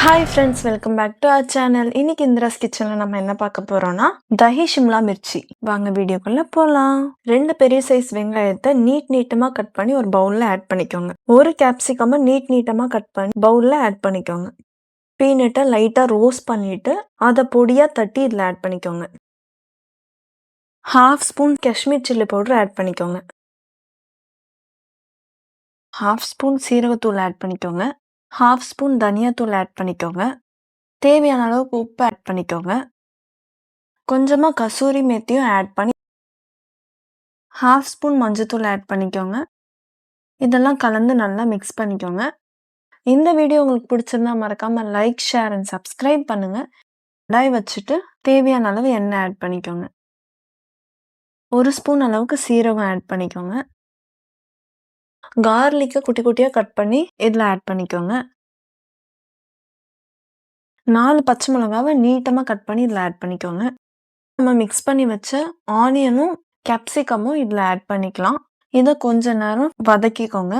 Hi friends, welcome back to our channel. இன்னைக்கு இந்திராஸ் கிச்சனில் நம்ம என்ன பார்க்க போறோம்னா தஹி ஷிம்லா மிர்ச்சி. வாங்க வீடியோக்குள்ள போகலாம். 2 பெரிய சைஸ் வெங்காயத்தை நீட்டமாக கட் பண்ணி ஒரு பவுலில் ஆட் பண்ணிக்கோங்க. ஒரு கேப்சிகமை நீட்டமாக கட் பண்ணி பவுலில் ஆட் பண்ணிக்கோங்க. பீனட்டை லைட்டாக ரோஸ்ட் பண்ணிட்டு அதை பொடியாக தட்டி இதில் ஆட் பண்ணிக்கோங்க. 1/2 spoon Kashmir chilli powder add பண்ணிக்கோங்க. 1/2 ஸ்பூன் சீரகத்தூள் ஆட் பண்ணிக்கோங்க. 1/2 ஸ்பூன் தனியாத்தூள் ஆட் பண்ணிக்கோங்க. தேவையான அளவுக்கு உப்பு ஆட் பண்ணிக்கோங்க. கொஞ்சமாக கசூரி மேத்தியும் ஆட் பண்ணி 1/2 ஸ்பூன் மஞ்சத்தூள் ஆட் பண்ணிக்கோங்க. இதெல்லாம் கலந்து நல்லா மிக்ஸ் பண்ணிக்கோங்க. இந்த வீடியோ உங்களுக்கு பிடிச்சிருந்தா மறக்காம லைக், ஷேர் அண்ட் சப்ஸ்கிரைப் பண்ணுங்க. கடாய் வச்சுட்டு தேவையான அளவு எண்ணெய் ஆட் பண்ணிக்கோங்க. 1 ஸ்பூன் அளவுக்கு சீரகம் ஆட் பண்ணிக்கோங்க. கார்லிக்கை குட்டி குட்டியாக கட் பண்ணி இதில் ஆட் பண்ணிக்கோங்க. 4 பச்சை மிளகாவை நீட்டமாக கட் பண்ணி இதில் ஆட் பண்ணிக்கோங்க. நம்ம மிக்ஸ் பண்ணி வச்ச ஆனியனும் கேப்சிகமும் இதில் ஆட் பண்ணிக்கலாம். இதை கொஞ்ச நேரம் வதக்கிக்கோங்க.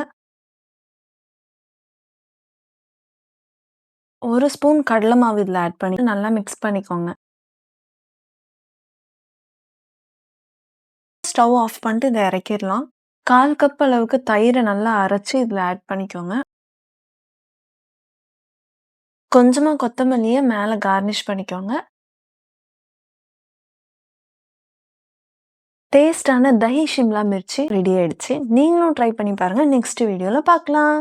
1 ஸ்பூன் கடலை மாவு இதில் ஆட் பண்ணி நல்லா மிக்ஸ் பண்ணிக்கோங்க. ஸ்டவ் ஆஃப் பண்ணிட்டு இதை இறக்கிடலாம். 1/4 கப் அளவுக்கு தயிரை நல்லா அரைச்சி இதில் ஆட் பண்ணிக்கோங்க. கொஞ்சமாக கொத்தமல்லியை மேலே கார்னிஷ் பண்ணிக்கோங்க. டேஸ்டான தஹி ஷிம்லா மிர்ச்சி ரெடி ஆயிடுச்சு. நீங்களும் ட்ரை பண்ணி பாருங்க. நெக்ஸ்ட் வீடியோவில் பார்க்கலாம்.